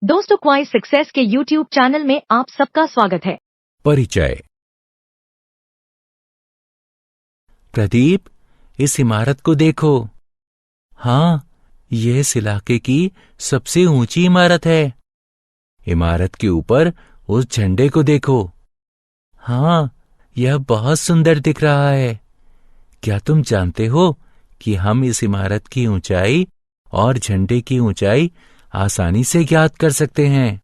दोस्तों, क्वाइस सक्सेस के YouTube channel में आप सबका स्वागत है। परिचय। प्रदीप, इस इमारत को देखो। हाँ, यह इस इलाके की सबसे ऊंची इमारत है। इमारत के ऊपर उस झंडे को देखो। हाँ, यह बहुत सुंदर दिख रहा है। क्या तुम जानते हो कि हम इस इमारत की ऊंचाई और झंडे की ऊंचाई आसानी से ज्ञात कर सकते हैं?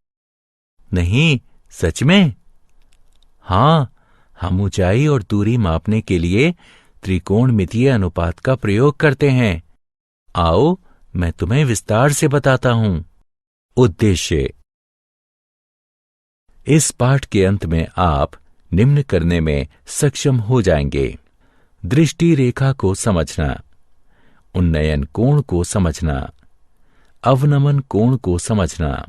नहीं, सच में? हाँ, हम ऊंचाई और दूरी मापने के लिए त्रिकोणमितीय अनुपात का प्रयोग करते हैं। आओ, मैं तुम्हें विस्तार से बताता हूं। उद्देश्य। इस पाठ के अंत में आप निम्न करने में सक्षम हो जाएंगे: दृष्टि रेखा को समझना, उन्नयन कोण को समझना, अवनमन कोण को समझना,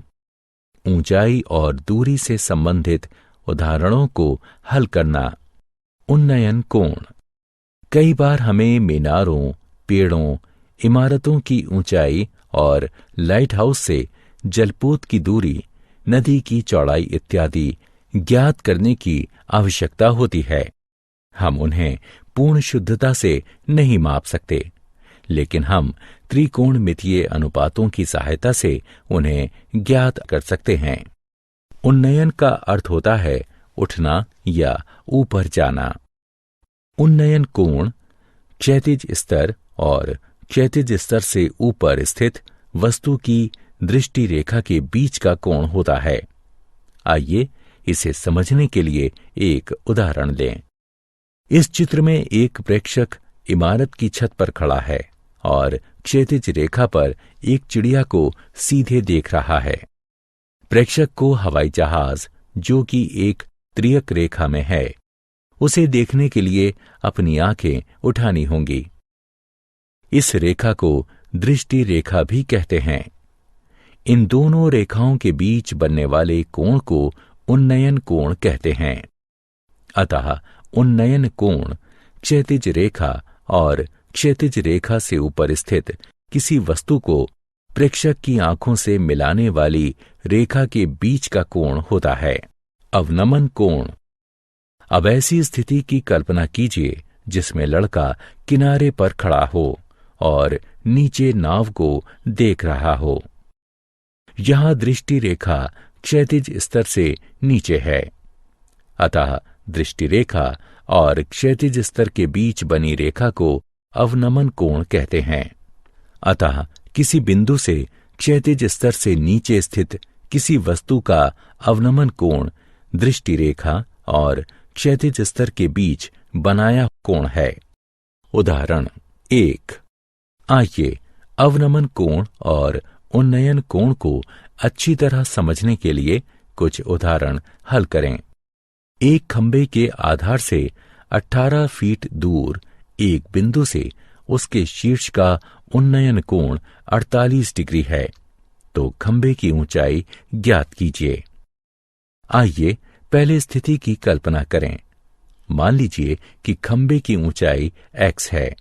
ऊंचाई और दूरी से संबंधित उदाहरणों को हल करना। उन्नयन कोण। कई बार हमें मीनारों, पेड़ों, इमारतों की ऊंचाई और लाइट हाउस से जलपोत की दूरी, नदी की चौड़ाई इत्यादि ज्ञात करने की आवश्यकता होती है। हम उन्हें पूर्ण शुद्धता से नहीं माप सकते, लेकिन हम त्रिकोणमितीय अनुपातों की सहायता से उन्हें ज्ञात कर सकते हैं। उन्नयन का अर्थ होता है उठना या ऊपर जाना। उन्नयन कोण क्षैतिज स्तर और क्षैतिज स्तर से ऊपर स्थित वस्तु की दृष्टि रेखा के बीच का कोण होता है। आइए इसे समझने के लिए एक उदाहरण लें। इस चित्र में एक प्रेक्षक इमारत की छत पर खड़ा है और क्षैतिज रेखा पर एक चिड़िया को सीधे देख रहा है। प्रेक्षक को हवाई जहाज, जो कि एक त्रियक रेखा में है, उसे देखने के लिए अपनी आंखें उठानी होंगी। इस रेखा को दृष्टि रेखा भी कहते हैं। इन दोनों रेखाओं के बीच बनने वाले कोण को उन्नयन कोण कहते हैं। अतः उन्नयन कोण क्षैतिज रेखा और क्षैतिज रेखा से ऊपर स्थित किसी वस्तु को प्रेक्षक की आंखों से मिलाने वाली रेखा के बीच का कोण होता है। अवनमन कोण। अब ऐसी स्थिति की कल्पना कीजिए जिसमें लड़का किनारे पर खड़ा हो और नीचे नाव को देख रहा हो। यहां दृष्टि रेखा क्षैतिज स्तर से नीचे है, अतः दृष्टि रेखा और क्षैतिज स्तर के बीच बनी रेखा को अवनमन कोण कहते हैं। अतः किसी बिंदु से क्षैतिज स्तर से नीचे स्थित किसी वस्तु का अवनमन कोण दृष्टि रेखा और क्षैतिज स्तर के बीच बनाया कोण है। उदाहरण 1। आइए अवनमन कोण और उन्नयन कोण को अच्छी तरह समझने के लिए कुछ उदाहरण हल करें। एक खंभे के आधार से 18 फीट दूर एक बिंदु से उसके शीर्ष का उन्नयन कोण 48 डिग्री है, तो खंभे की ऊंचाई ज्ञात कीजिए। आइए पहले स्थिति की कल्पना करें। मान लीजिए कि खंभे की ऊंचाई x है।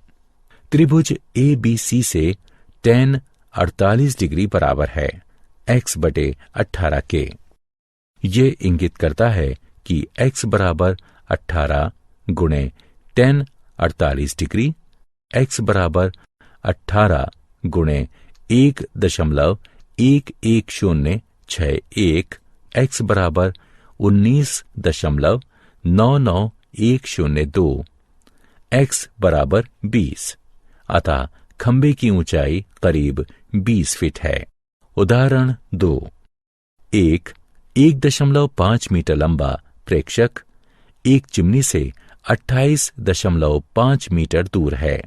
त्रिभुज ABC से tan 48 डिग्री बराबर है x/18 के। ये इंगित करता है कि x बराबर 18 गुणे tan 48 डिग्री, x बराबर 18 गुणे 1.11061, x बराबर 19.99102, x बराबर 20। अतः खंभे की ऊंचाई करीब 20 फीट है। उदाहरण 2। एक 1.5 मीटर लंबा प्रेक्षक एक चिमनी से 28.5 मीटर दूर है।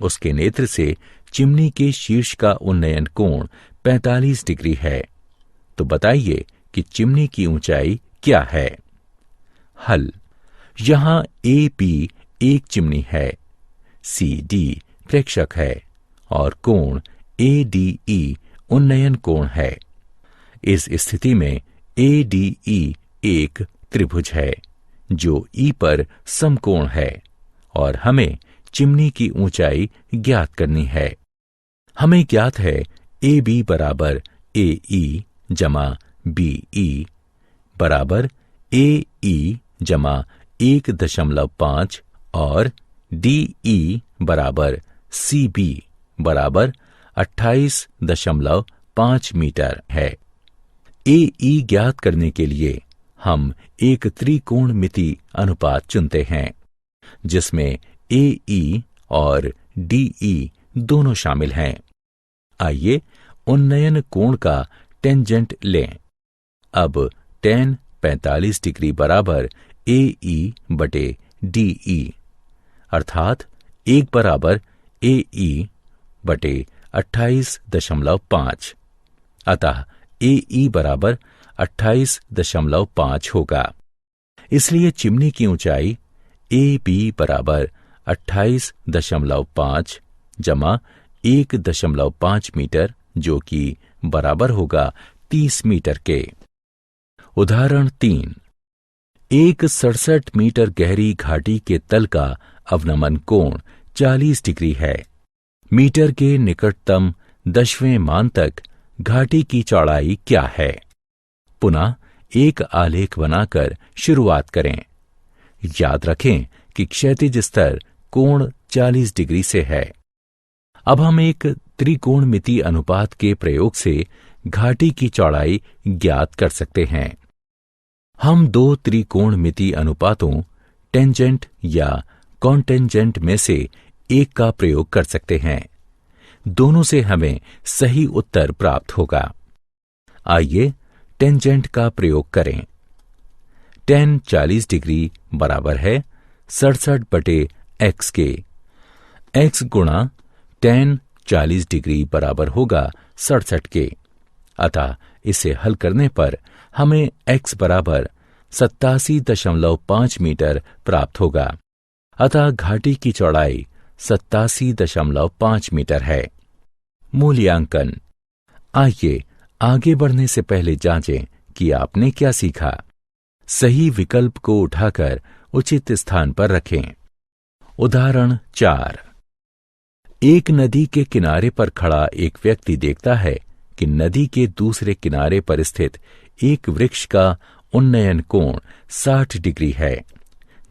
उसके नेत्र से चिमनी के शीर्ष का उन्नयन कोण 45 डिग्री है। तो बताइए कि चिमनी की ऊंचाई क्या है? हल। यहां AP एक चिमनी है, CD प्रेक्षक है और कोण ADE उन्नयन कोण है। इस स्थिति में ADE एक त्रिभुज है जो E पर समकोण है और हमें चिमनी की ऊंचाई ज्ञात करनी है। हमें ज्ञात है AB बराबर AE जमा BE बराबर AE जमा 1.5 और DE बराबर CB बराबर 28.5 मीटर है। AE ज्ञात करने के लिए हम एक त्रिकोणमिति अनुपात चुनते हैं जिसमें AE और DE दोनों शामिल हैं। आइए उन्नयन कोण का टेंजेंट लें। अब tan 45 डिग्री बराबर AE बटे DE अर्थात 1 बराबर AE बटे 28.5 अतः AE बराबर 28.5 होगा। इसलिए चिमनी की ऊंचाई AB बराबर 28.5 जमा 1.5 मीटर जो कि बराबर होगा 30 मीटर के। उदाहरण 3, एक 67 मीटर गहरी घाटी के तल का अवनमन कोण 40 डिग्री है। मीटर के निकटतम 10वें मान तक घाटी की चौड़ाई क्या है? पुनः एक आलेख बनाकर शुरुआत करें। याद रखें कि क्षैतिज स्तर कोण 40 डिग्री से है। अब हम एक त्रिकोणमिति अनुपात के प्रयोग से घाटी की चौड़ाई ज्ञात कर सकते हैं। हम दो त्रिकोणमिति अनुपातों टेंजेंट या कॉन्टेंजेंट में से एक का प्रयोग कर सकते हैं। दोनों से हमें सही उत्तर प्राप्त होगा। आइए टेंजेंट का प्रयोग करें। tan 40 डिग्री बराबर है 67 बटे x के। x गुणा tan 40 डिग्री बराबर होगा 67 के। अतः इसे हल करने पर हमें x बराबर 87.5 मीटर प्राप्त होगा। अतः घाटी की चौड़ाई 87.5 मीटर है। मूल्यांकन। आइए आगे बढ़ने से पहले जांचें कि आपने क्या सीखा। सही विकल्प को उठाकर उचित स्थान पर रखें। उदाहरण 4, एक नदी के किनारे पर खड़ा एक व्यक्ति देखता है कि नदी के दूसरे किनारे पर स्थित एक वृक्ष का उन्नयन कोण 60 डिग्री है।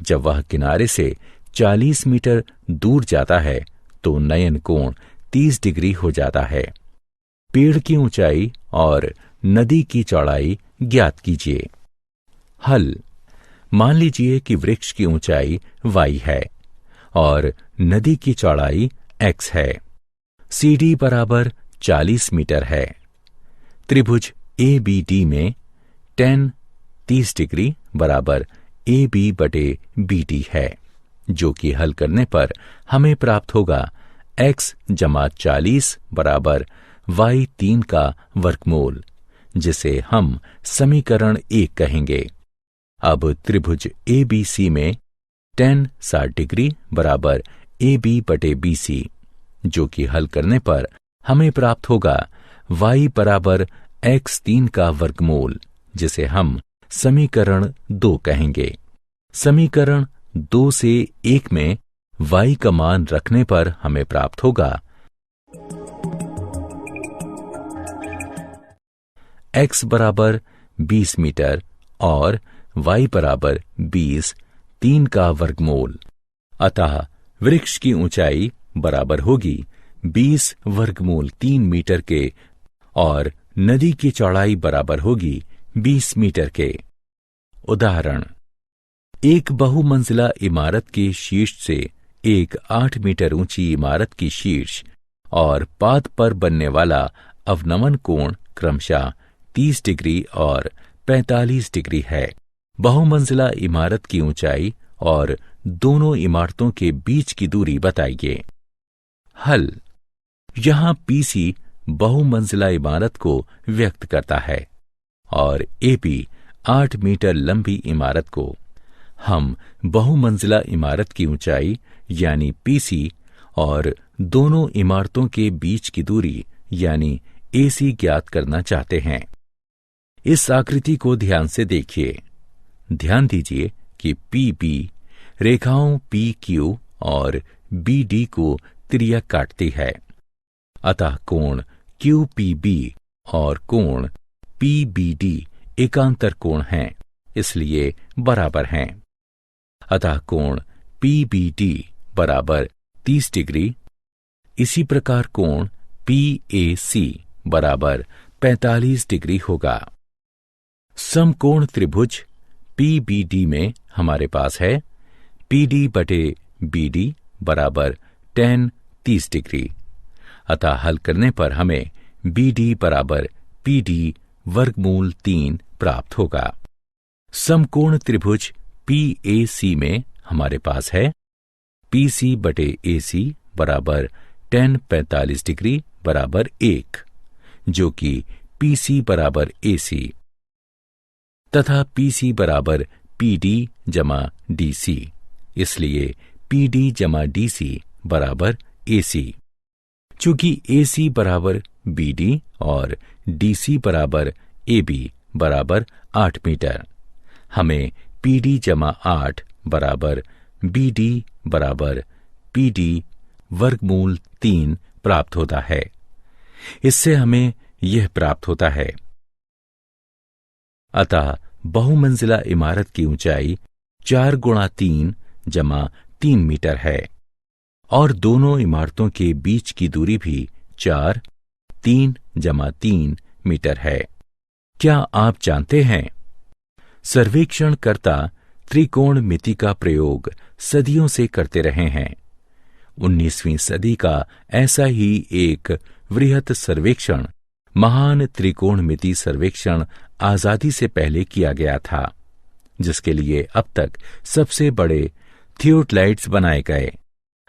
जब वह किनारे से 40 मीटर दूर जाता है तो उन्नयन कोण 30 डिग्री हो जाता है। पेड़ की ऊंचाई और नदी की चौड़ाई ज्ञात कीजिए। हल। मान लीजिए कि वृक्ष की ऊंचाई y है और नदी की चौड़ाई x है। CD बराबर 40 मीटर है। त्रिभुज ABD में tan 30 डिग्री बराबर AB बटे BD है, जो कि हल करने पर हमें प्राप्त होगा x जमा 40 बराबर y3 का वर्गमूल, जिसे हम समीकरण 1 कहेंगे। अब त्रिभुज ABC में tan 60 डिग्री बराबर AB बटे BC, जो कि हल करने पर हमें प्राप्त होगा y बराबर x3 का वर्गमूल, जिसे हम समीकरण 2 कहेंगे। समीकरण 2 से 1 में y का मान रखने पर हमें प्राप्त होगा x बराबर 20 मीटर और y बराबर 20 3 का वर्गमूल। अतः वृक्ष की ऊंचाई बराबर होगी 20 वर्गमूल 3 मीटर के और नदी की चौड़ाई बराबर होगी 20 मीटर के। उदाहरण, एक बहुमंजिला इमारत के शीर्ष से एक 8 मीटर ऊंची इमारत की शीर्ष और पाद पर बनने वाला अवनमन कोण क्रमशः 30 डिग्री और 45 डिग्री है। बहुमंजिला इमारत की ऊंचाई और दोनों इमारतों के बीच की दूरी बताइए। हल। यहां PC बहुमंजिला इमारत को व्यक्त करता है और AP 8 मीटर लंबी इमारत को। हम बहुमंजिला इमारत की ऊंचाई यानी PC और दोनों इमारतों के बीच की दूरी यानी AC ज्ञात करना चाहते हैं। इस आकृति को ध्यान से देखिए। ध्यान दीजिए कि PB रेखाओं PQ और BD को तिर्यक काटती है। अतः कोण QPB और कोण PBD एकांतर कोण हैं, इसलिए बराबर हैं। अतः कोण PBD बराबर 30 डिग्री। इसी प्रकार कोण PAC बराबर 45 डिग्री होगा। समकोण त्रिभुज PBD में हमारे पास है PD बटे BD बराबर tan 30 डिग्री। अतः हल करने पर हमें BD बराबर PD वर्गमूल 3 प्राप्त होगा। समकोण त्रिभुज PAC में हमारे पास है PC बटे AC बराबर tan 45 डिग्री बराबर 1, जो कि PC बराबर AC तथा PC बराबर PD जमा DC, इसलिए PD जमा DC बराबर AC। चूंकि AC बराबर BD और DC बराबर AB बराबर 8 मीटर, हमें PD जमा 8 बराबर BD बराबर PD वर्गमूल 3 प्राप्त होता है। इससे हमें यह प्राप्त होता है। अतः बहुमंजिला इमारत की ऊंचाई 4 गुणा 3 जमा 3 मीटर है और दोनों इमारतों के बीच की दूरी भी 4, 3 जमा 3 मीटर है। क्या आप जानते हैं, सर्वेक्षणकर्ता त्रिकोणमिति का प्रयोग सदियों से करते रहे हैं। 19वीं सदी का ऐसा ही एक वृहत सर्वेक्षण महान त्रिकोणमिति सर्वेक्षण आजादी से पहले किया गया था, जिसके लिए अब तक सबसे बड़े थियोडलाइट्स बनाए गए।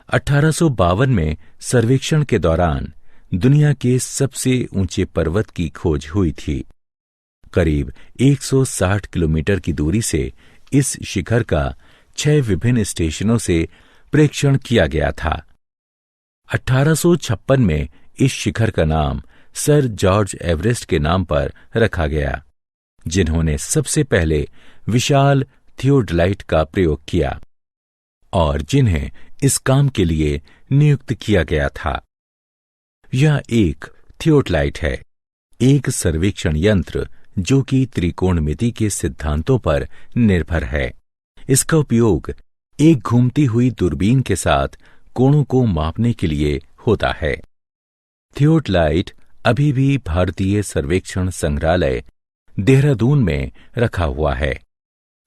1852 में सर्वेक्षण के दौरान दुनिया के सबसे ऊंचे पर्वत की खोज हुई थी। करीब 160 किलोमीटर की दूरी से इस शिखर का 6 विभिन्न स्टेशनों से प्रेक्षण किया गया था। 1856 में इस शिखर का नाम सर जॉर्ज एवरेस्ट के नाम पर रखा गया, जिन्होंने सबसे पहले विशाल थियोडलाइट का प्रयोग किया और जिन्हें इस काम के लिए नियुक्त किया गया था। यह एक थियोडलाइट है, एक सर्वेक्षण यंत्र जो कि त्रिकोणमिति के सिद्धांतों पर निर्भर है। इसका उपयोग एक घूमती हुई दूरबीन के साथ कोणों को मापने के लिए होता है। थियोडलाइट अभी भी भारतीय सर्वेक्षण संग्रहालय देहरादून में रखा हुआ है।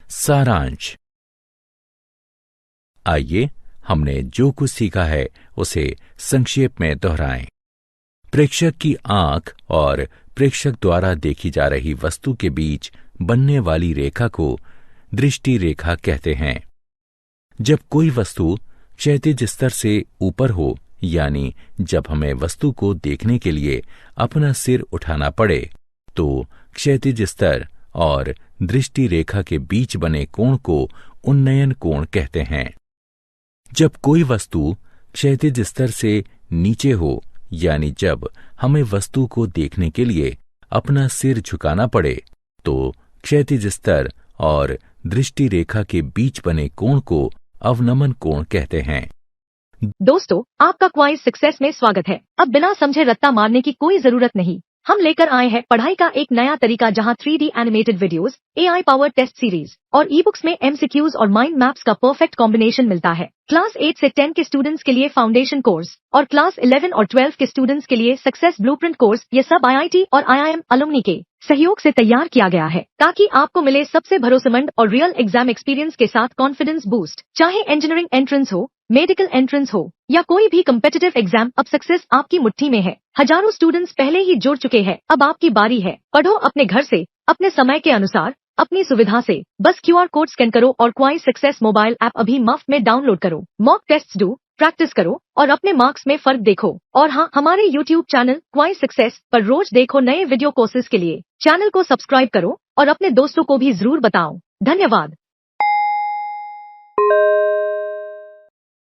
सारांश। आइए हमने जो कुछ सीखा है उसे संक्षेप में दोहराएं। प्रेक्षक की आंख और प्रेक्षक द्वारा देखी जा रही वस्तु के बीच बनने वाली रेखा को दृष्टि रेखा कहते हैं। जब कोई वस्तु क्षैतिज स्तर से ऊपर हो, यानी जब हमें वस्तु को देखने के लिए अपना सिर उठाना पड़े, तो क्षैतिज स्तर और दृष्टि रेखा के बीच बने कोण को उन्नयन कोण कहते हैं। जब कोई वस्तु क्षैतिज स्तर से नीचे हो, यानी जब हमें वस्तु को देखने के लिए अपना सिर झुकाना पड़े, तो क्षैतिज स्तर और दृष्टि रेखा के बीच बने कोण को अवनमन कोण कहते हैं। दोस्तों, आपका क्वाइज सक्सेस में स्वागत है। अब बिना समझे रट्टा मारने की कोई जरूरत नहीं। हम लेकर आए हैं पढ़ाई का एक नया तरीका, जहां 3D animated videos, AI power test series और ई बुक्स में MCQs और माइंड मैप्स का परफेक्ट कॉम्बिनेशन मिलता है। क्लास 8 से 10 के स्टूडेंट्स के लिए फाउंडेशन कोर्स और क्लास 11 और 12 के स्टूडेंट्स के लिए सक्सेस ब्लूप्रिंट कोर्स, ये सब IIT और IIM अलुमनी के सहयोग से तैयार किया गया है, ताकि आपको मिले सबसे भरोसेमंद और रियल एग्जाम एक्सपीरियंस के साथ कॉन्फिडेंस बूस्ट। चाहे इंजीनियरिंग एंट्रेंस हो, मेडिकल एंट्रेंस हो या कोई भी कम्पिटिटिव एग्जाम, अब सक्सेस आपकी मुट्ठी में है। हजारों स्टूडेंट्स पहले ही जुड़ चुके हैं, अब आपकी बारी है। पढ़ो अपने घर से, अपने समय के अनुसार, अपनी सुविधा से। बस QR कोड स्कैन करो और क्वाइज सक्सेस मोबाइल ऐप अभी मुफ्त में डाउनलोड करो। मॉक टेस्ट्स दो, प्रैक्टिस करो और अपने मार्क्स में फर्क देखो। और हाँ, हमारे YouTube चैनल क्वाइज सक्सेस पर रोज देखो नए वीडियो कोर्सेज के लिए। चैनल को सब्सक्राइब करो और अपने दोस्तों को भी जरूर बताओ। धन्यवाद।